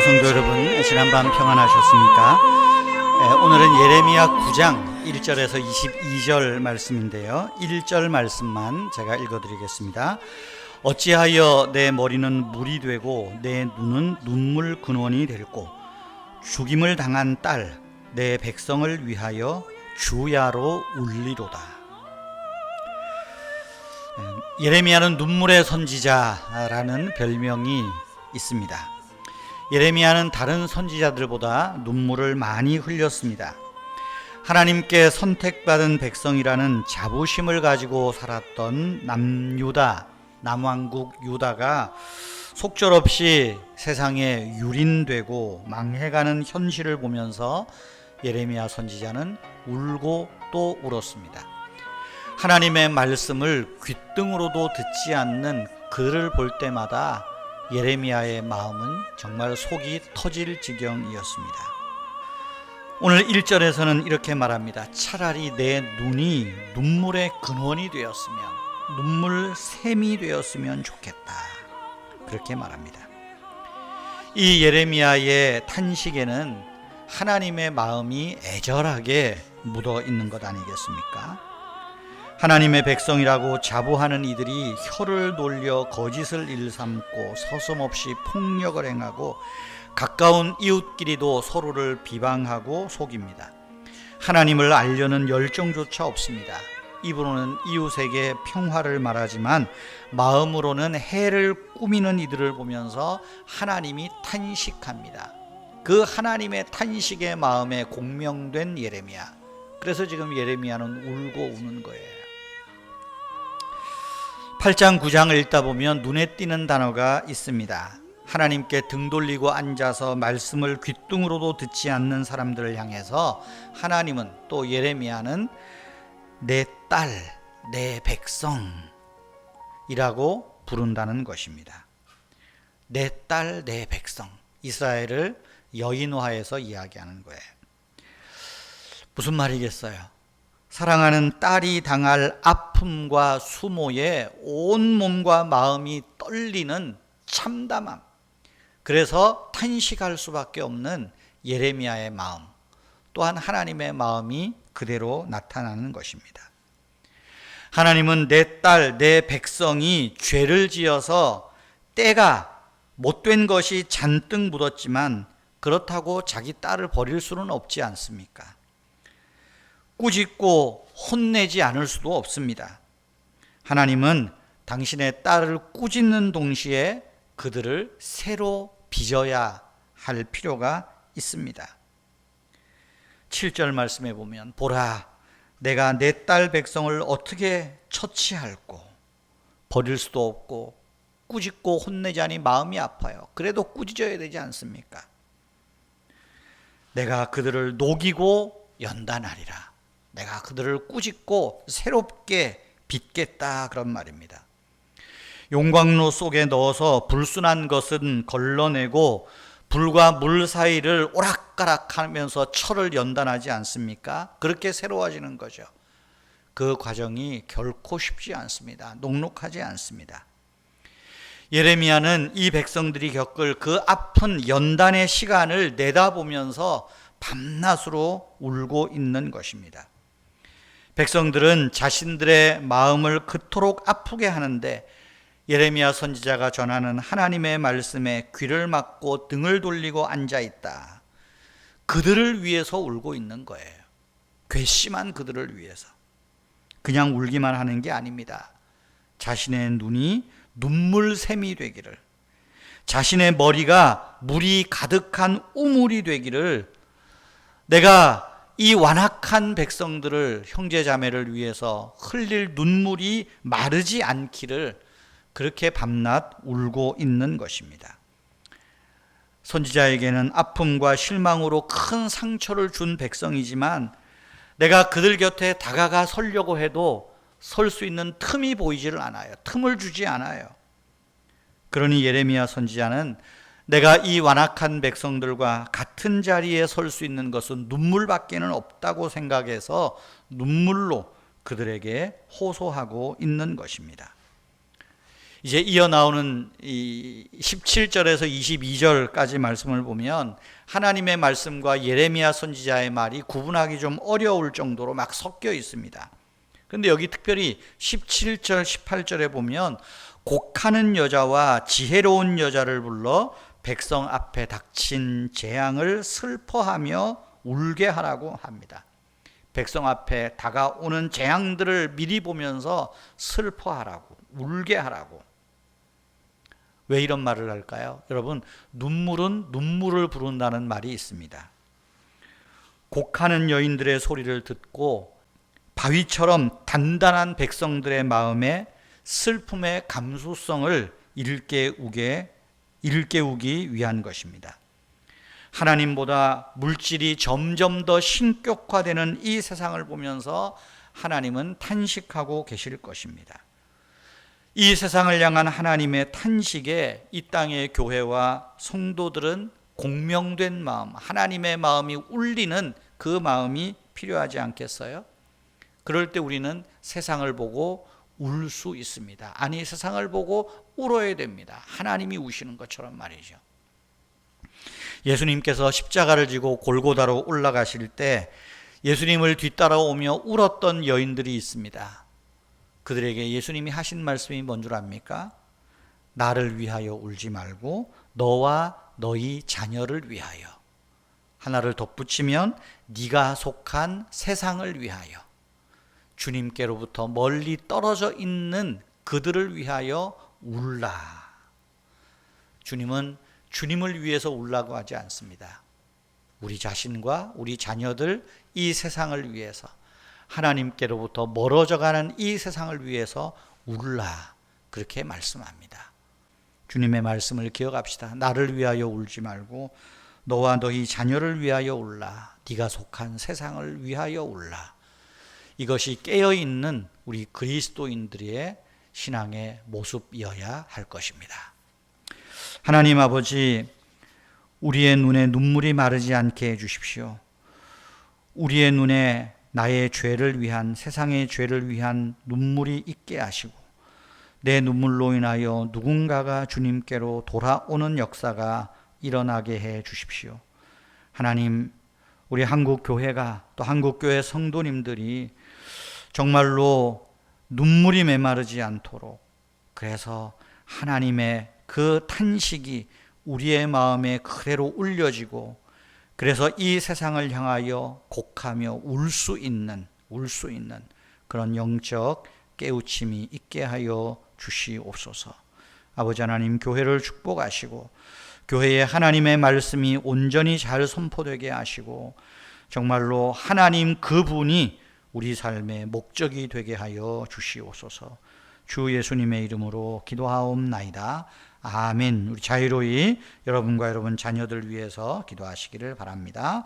성도 여러분, 지난밤 평안하셨습니까? 오늘은 예레미야 9장 1절에서 22절 말씀인데요, 1절 말씀만 제가 읽어드리겠습니다. 어찌하여 내 머리는 물이 되고 내 눈은 눈물 근원이 될꼬, 죽임을 당한 딸 내 백성을 위하여 주야로 울리로다. 예레미야는 눈물의 선지자라는 별명이 있습니다. 예레미야는 다른 선지자들보다 눈물을 많이 흘렸습니다. 하나님께 선택받은 백성이라는 자부심을 가지고 살았던 남왕국 유다가 속절없이 세상에 유린되고 망해가는 현실을 보면서 예레미야 선지자는 울고 또 울었습니다. 하나님의 말씀을 귓등으로도 듣지 않는 그를 볼 때마다 예레미야의 마음은 정말 속이 터질 지경이었습니다. 오늘 1절에서는 이렇게 말합니다. 차라리 내 눈이 눈물의 근원이 되었으면, 눈물샘이 되었으면 좋겠다, 그렇게 말합니다. 이 예레미야의 탄식에는 하나님의 마음이 애절하게 묻어 있는 것 아니겠습니까? 하나님의 백성이라고 자부하는 이들이 혀를 놀려 거짓을 일삼고 서슴없이 폭력을 행하고 가까운 이웃끼리도 서로를 비방하고 속입니다. 하나님을 알려는 열정조차 없습니다. 입으로는 이웃에게 평화를 말하지만 마음으로는 해를 꾸미는 이들을 보면서 하나님이 탄식합니다. 그 하나님의 탄식의 마음에 공명된 예레미야. 그래서 지금 예레미야는 울고 우는 거예요. 8장 9장을 읽다 보면 눈에 띄는 단어가 있습니다. 하나님께 등 돌리고 앉아서 말씀을 귓등으로도 듣지 않는 사람들을 향해서 하나님은, 또 예레미야는 내 딸, 내 백성이라고 부른다는 것입니다. 내 딸, 내 백성. 이스라엘을 여인화해서 이야기하는 거예요. 무슨 말이겠어요? 사랑하는 딸이 당할 아픔과 수모에 온몸과 마음이 떨리는 참담함, 그래서 탄식할 수밖에 없는 예레미야의 마음, 또한 하나님의 마음이 그대로 나타나는 것입니다. 하나님은 내 딸, 내 백성이 죄를 지어서 때가 못된 것이 잔뜩 묻었지만 그렇다고 자기 딸을 버릴 수는 없지 않습니까? 꾸짖고 혼내지 않을 수도 없습니다. 하나님은 당신의 딸을 꾸짖는 동시에 그들을 새로 빚어야 할 필요가 있습니다. 7절 말씀에 보면, 보라, 내가 내 딸 백성을 어떻게 처치할꼬. 버릴 수도 없고 꾸짖고 혼내자니 마음이 아파요. 그래도 꾸짖어야 되지 않습니까? 내가 그들을 녹이고 연단하리라. 내가 그들을 꾸짖고 새롭게 빚겠다, 그런 말입니다. 용광로 속에 넣어서 불순한 것은 걸러내고 불과 물 사이를 오락가락 하면서 철을 연단하지 않습니까? 그렇게 새로워지는 거죠. 그 과정이 결코 쉽지 않습니다. 녹록하지 않습니다. 예레미야는 이 백성들이 겪을 그 아픈 연단의 시간을 내다보면서 밤낮으로 울고 있는 것입니다. 백성들은 자신들의 마음을 그토록 아프게 하는데 예레미야 선지자가 전하는 하나님의 말씀에 귀를 막고 등을 돌리고 앉아있다. 그들을 위해서 울고 있는 거예요. 괘씸한 그들을 위해서. 그냥 울기만 하는 게 아닙니다. 자신의 눈이 눈물샘이 되기를, 자신의 머리가 물이 가득한 우물이 되기를, 내가 이 완악한 백성들을, 형제자매를 위해서 흘릴 눈물이 마르지 않기를 그렇게 밤낮 울고 있는 것입니다. 선지자에게는 아픔과 실망으로 큰 상처를 준 백성이지만 내가 그들 곁에 다가가 서려고 해도 설 수 있는 틈이 보이지를 않아요. 틈을 주지 않아요. 그러니 예레미야 선지자는 내가 이 완악한 백성들과 같은 자리에 설 수 있는 것은 눈물밖에는 없다고 생각해서 눈물로 그들에게 호소하고 있는 것입니다. 이제 이어 나오는 이 17절에서 22절까지 말씀을 보면 하나님의 말씀과 예레미야 선지자의 말이 구분하기 좀 어려울 정도로 막 섞여 있습니다. 그런데 여기 특별히 17절, 18절에 보면 곡하는 여자와 지혜로운 여자를 불러 백성 앞에 닥친 재앙을 슬퍼하며 울게 하라고 합니다. 백성 앞에 다가오는 재앙들을 미리 보면서 슬퍼하라고, 울게 하라고. 왜 이런 말을 할까요? 여러분, 눈물은 눈물을 부른다는 말이 있습니다. 곡하는 여인들의 소리를 듣고 바위처럼 단단한 백성들의 마음에 슬픔의 감수성을 일깨우기 위한 것입니다. 하나님보다 물질이 점점 더 신격화되는 이 세상을 보면서 하나님은 탄식하고 계실 것입니다. 이 세상을 향한 하나님의 탄식에 이 땅의 교회와 성도들은 공명된 마음, 하나님의 마음이 울리는 그 마음이 필요하지 않겠어요? 그럴 때 우리는 세상을 보고 울 수 있습니다. 아니, 세상을 보고 울어야 됩니다. 하나님이 우시는 것처럼 말이죠. 예수님께서 십자가를 지고 골고다로 올라가실 때 예수님을 뒤따라오며 울었던 여인들이 있습니다. 그들에게 예수님이 하신 말씀이 뭔 줄 압니까? 나를 위하여 울지 말고 너와 너희 자녀를 위하여. 하나를 덧붙이면 네가 속한 세상을 위하여. 주님께로부터 멀리 떨어져 있는 그들을 위하여 울라. 주님은 주님을 위해서 울라고 하지 않습니다. 우리 자신과 우리 자녀들, 이 세상을 위해서, 하나님께로부터 멀어져가는 이 세상을 위해서 울라, 그렇게 말씀합니다. 주님의 말씀을 기억합시다. 나를 위하여 울지 말고 너와 너희 자녀를 위하여 울라. 네가 속한 세상을 위하여 울라. 이것이 깨어있는 우리 그리스도인들의 신앙의 모습이어야 할 것입니다. 하나님 아버지, 우리의 눈에 눈물이 마르지 않게 해주십시오. 우리의 눈에 나의 죄를 위한, 세상의 죄를 위한 눈물이 있게 하시고 내 눈물로 인하여 누군가가 주님께로 돌아오는 역사가 일어나게 해 주십시오. 하나님, 우리 한국교회가, 또 한국교회 성도님들이 정말로 눈물이 메마르지 않도록, 그래서 하나님의 그 탄식이 우리의 마음에 그대로 울려지고, 그래서 이 세상을 향하여 곡하며 울 수 있는 그런 영적 깨우침이 있게 하여 주시옵소서. 아버지 하나님, 교회를 축복하시고 교회에 하나님의 말씀이 온전히 잘 선포되게 하시고 정말로 하나님 그분이 우리 삶의 목적이 되게 하여 주시옵소서. 주 예수님의 이름으로 기도하옵나이다. 아멘. 우리 자유로이 여러분과 여러분 자녀들 위해서 기도하시기를 바랍니다.